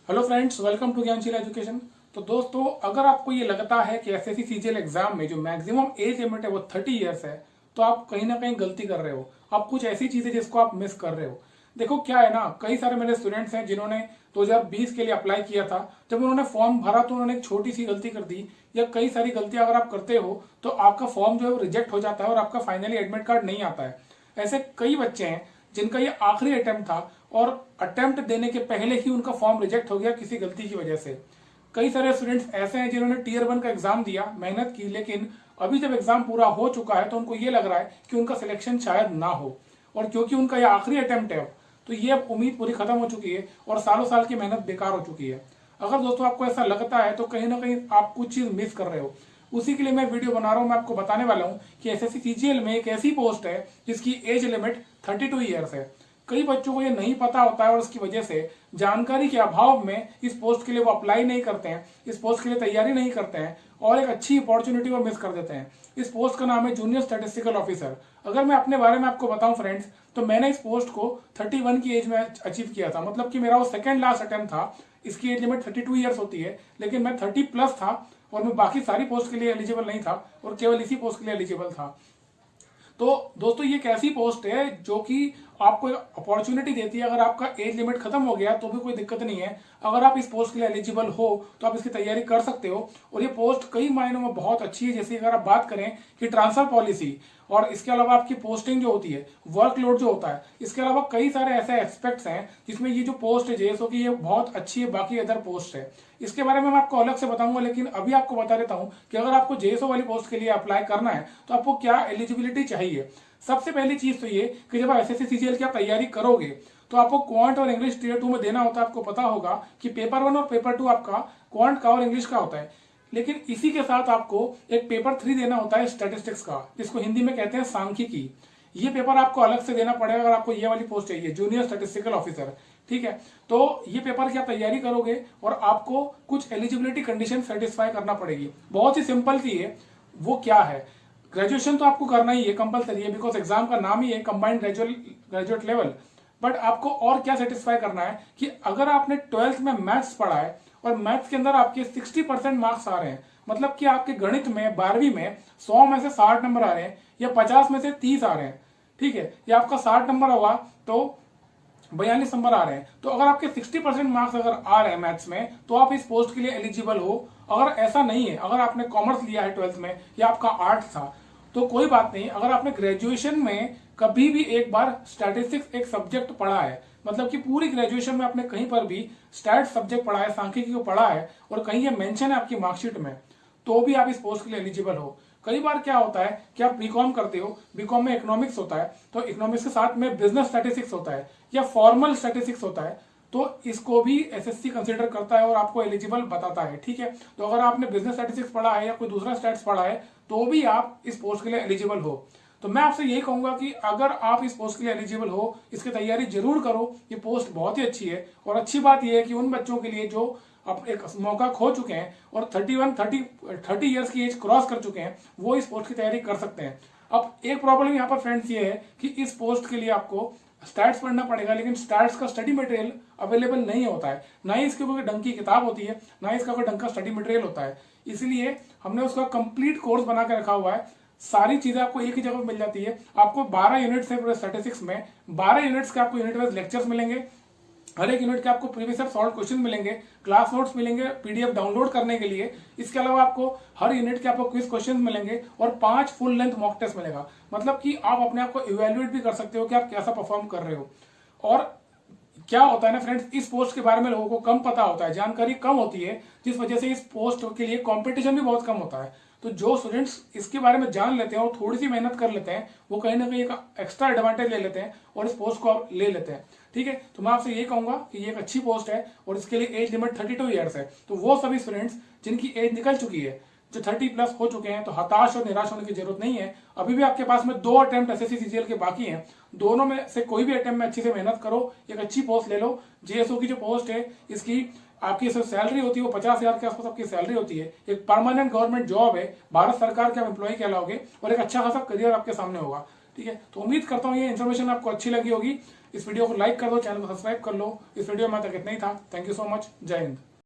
Hello friends, welcome to Gyansheel education. तो दोस्तों, अगर आपको ये लगता है कि एसएससी सीजीएल एग्जाम में जो मैक्सिमम एज लिमिट है वो 30 इयर्स है, तो आप कहीं ना कहीं गलती कर रहे हो। आप कुछ ऐसी चीजें जिसको आप मिस कर रहे हो। देखो क्या है ना, कई सारे मेरे स्टूडेंट्स हैं जिन्होंने 2020 के लिए अप्लाई किया था। जब उन्होंने फॉर्म भरा तो उन्होंने एक छोटी सी गलती कर दी, या कई सारी गलतियां अगर आप करते हो तो आपका फॉर्म जो है वो रिजेक्ट हो जाता है और आपका फाइनली एडमिट कार्ड नहीं आता है। ऐसे कई बच्चे हैं जिनका ये आखिरी अटेम्प्ट था और अटेम्प्ट देने के पहले ही उनका फॉर्म रिजेक्ट हो गया किसी गलती की वजह से। कई सारे स्टूडेंट्स ऐसे हैं जिन्होंने टीयर 1 का एग्जाम दिया, मेहनत की, लेकिन अभी जब एग्जाम पूरा हो चुका है तो उनको ये लग रहा है कि उनका सिलेक्शन शायद ना हो। और क्योंकि उनका ये आखिरी अटेम्प्ट है, तो ये अब उम्मीद पूरी खत्म हो चुकी है और सालों साल की मेहनत बेकार हो चुकी है। अगर दोस्तों आपको ऐसा लगता है तो कहीं ना कहीं आप कुछ चीज मिस कर रहे हो। उसी के लिए मैं वीडियो बना रहा हूं। मैं आपको बताने वाला हूं कि एसएससी सीजीएल में एक ऐसी पोस्ट है जिसकी एज लिमिट 32 ईयर्स है। कई बच्चों को ये नहीं पता होता है और उसकी वजह से जानकारी के अभाव में इस पोस्ट के लिए वो अप्लाई नहीं करते हैं, इस पोस्ट के लिए तैयारी नहीं करते हैं और एक अच्छी अपॉर्चुनिटी वो मिस कर देते हैं। इस पोस्ट का नाम है जूनियर स्टैटिस्टिकल ऑफिसर। अगर मैं अपने बारे में आपको बताऊं फ्रेंड्स, तो मैंने इस पोस्ट को 31 की एज में अचीव किया था। मतलब कि मेरा वो सेकेंड लास्ट अटेम्प्ट था। इसकी एज लिमिट 32 ईयर्स होती है, लेकिन मैं 30 प्लस था और मैं बाकी सारी पोस्ट के लिए एलिजिबल नहीं था और केवल इसी पोस्ट के लिए एलिजिबल था। तो दोस्तों, ये एक ऐसी पोस्ट है जो कि आपको अपॉर्चुनिटी देती है। अगर आपका एज लिमिट खत्म हो गया तो भी कोई दिक्कत नहीं है। अगर आप इस पोस्ट के लिए एलिजिबल हो तो आप इसकी तैयारी कर सकते हो। और ये पोस्ट कई मायनों में बहुत अच्छी है। जैसे अगर आप बात करें कि ट्रांसफर पॉलिसी और इसके अलावा आपकी पोस्टिंग जो होती है, वर्कलोड जो होता है, इसके अलावा कई सारे ऐसे एस्पेक्ट्स हैं जिसमें ये जो पोस्ट है जेएसओ की, ये बहुत अच्छी है बाकी अदर पोस्ट है। इसके बारे में मैं आपको अलग से बताऊंगा, लेकिन अभी आपको बता देता हूं कि अगर आपको जेएसओ वाली पोस्ट के लिए अप्लाई करना है तो आपको क्या एलिजिबिलिटी चाहिए। सबसे पहली चीज तो ये कि जब आप एसएससी सीजीएल की आप तैयारी करोगे तो आपको क्वांट और इंग्लिश टीयर 2 में देना होता है। आपको पता होगा कि पेपर 1 और पेपर 2 आपका क्वांट का और इंग्लिश का होता है, लेकिन इसी के साथ आपको एक पेपर 3 देना होता है स्टैटिस्टिक्स का, जिसको हिंदी में कहते हैं सांख्यिकी। ये पेपर आपको अलग से देना पड़ेगा अगर आपको ये वाली पोस्ट चाहिए, जूनियर स्टैटिस्टिकल ऑफिसर। ठीक है, तो ये पेपर की आप तैयारी करोगे और आपको कुछ एलिजिबिलिटी कंडीशन सेटिस्फाई करना पड़ेगी। बहुत ही सिंपल सी है। वो क्या है, ग्रेजुएशन तो आपको करना ही है, कंपलसरी है, बिकॉज एग्जाम का नाम ही है कंबाइंड ग्रेजुएट लेवल। बट आपको और क्या सेटिस्फाई करना है कि अगर आपने 12th में मैथ्स पढ़ा है और मैथ्स के अंदर आपके 60% मार्क्स आ रहे हैं, मतलब कि आपके गणित में 12वीं में 100 में से 60 नंबर आ रहे हैं या 50 में से 30 आ रहे हैं, ठीक है, या आपका 60 नंबर होगा तो 42 नंबर आ रहे हैं, तो अगर आपके 60% मार्क्स अगर आ रहे हैं मैथ्स में तो आप इस पोस्ट के लिए एलिजिबल हो। अगर ऐसा नहीं है, अगर आपने कॉमर्स लिया है 12th में या आपका आर्ट्स था, तो कोई बात नहीं। अगर आपने ग्रेजुएशन में कभी भी एक बार स्टैटिस्टिक्स एक सब्जेक्ट पढ़ा है, मतलब कि पूरी ग्रेजुएशन में आपने कहीं पर भी स्टैट सब्जेक्ट पढ़ा है, सांख्यिकी को पढ़ा है और कहीं ये मेंशन है आपकी मार्कशीट में, तो भी आप इस पोस्ट के लिए एलिजिबल हो। कई बार क्या होता है कि आप बीकॉम करते हो, बीकॉम में इकोनॉमिक्स होता है, तो इकोनॉमिक्स के साथ में बिजनेस स्टैटिस्टिक्स होता है या फॉर्मल स्टैटिस्टिक्स होता है, तो इसको भी एसएससी कंसीडर करता है और आपको एलिजिबल बताता है। ठीक है, तो अगर आपने बिजनेस स्टैटिस्टिक्स पढ़ा है या कोई दूसरा स्टैट्स पढ़ा है तो भी आप इस पोस्ट के लिए एलिजिबल हो। तो मैं आपसे यही कहूंगा कि अगर आप इस पोस्ट के लिए एलिजिबल हो, इसकी तैयारी जरूर करो। ये पोस्ट बहुत ही अच्छी है और अच्छी बात यह है कि उन बच्चों के लिए जो अब एक मौका खो चुके हैं और 30 ईयर्स की एज क्रॉस कर चुके हैं, वो इस पोस्ट की तैयारी कर सकते हैं। अब एक प्रॉब्लम यहाँ पर फ्रेंड्स ये है कि इस पोस्ट के लिए आपको स्टैट्स पढ़ना पड़ेगा, लेकिन स्टैट्स का स्टडी मटेरियल अवेलेबल नहीं होता है। ना ही इसके कोई ढंग की किताब होती है, ना ही इसका कोई ढंग का स्टडी मटेरियल होता है। इसलिए हमने उसका कंप्लीट कोर्स बना के रखा हुआ है। सारी चीजें आपको एक ही जगह मिल जाती है। आपको 12 यूनिट्स है पूरे स्टैटिस्टिक्स में, 12 यूनिट्स के आपको यूनिट वाइज लेक्चर्स मिलेंगे। हर एक यूनिट के आपको प्रीवियस ईयर सॉल्व क्वेश्चन मिलेंगे, क्लास नोट्स मिलेंगे पीडीएफ डाउनलोड करने के लिए। इसके अलावा आपको हर यूनिट के आपको क्विज क्वेश्चन मिलेंगे और 5 फुल लेंथ मॉक टेस्ट मिलेगा। मतलब कि आप अपने आप को इवेल्युएट भी कर सकते हो कि आप कैसा परफॉर्म कर रहे हो। और क्या होता है ना फ्रेंड्स, इस पोस्ट के बारे में लोगों को कम पता होता है, जानकारी कम होती है, जिस वजह से इस पोस्ट के लिए कंपटीशन भी बहुत कम होता है। तो जो स्टूडेंट्स इसके बारे में जान लेते हैं और थोड़ी सी मेहनत कर लेते हैं, वो कहीं ना कहीं एक एक्स्ट्रा एडवांटेज ले लेते हैं और इस पोस्ट को ले लेते हैं। ठीक है, तो मैं आपसे ये कहूंगा कि ये एक अच्छी पोस्ट है और इसके लिए एज लिमिट 32 ईयर्स है। तो वो सभी स्टूडेंट्स जिनकी एज निकल चुकी है, जो 30 प्लस हो चुके हैं, तो हताश और निराश होने की जरूरत नहीं है। अभी भी आपके पास में 2 अटेम्प्ट एसएससी सीजीएल के बाकी हैं। दोनों में से कोई भी अटेम्प्ट में अच्छी से मेहनत करो, एक अच्छी पोस्ट ले लो। जेएसओ की जो पोस्ट है, इसकी आपकी सैलरी होती है वो 50,000 के आसपास आपकी सैलरी होती है। एक परमानेंट गवर्नमेंट जॉब है, भारत सरकार के आप एम्प्लॉय कहलाओगे और एक अच्छा खासा करियर आपके सामने होगा। ठीक है, तो उम्मीद करता हूँ ये इन्फॉर्मेशन आपको अच्छी लगी होगी। इस वीडियो को लाइक कर दो, चैनल को सब्सक्राइब कर लो। इस वीडियो में तक इतना ही था। Thank you so much. जय हिंद।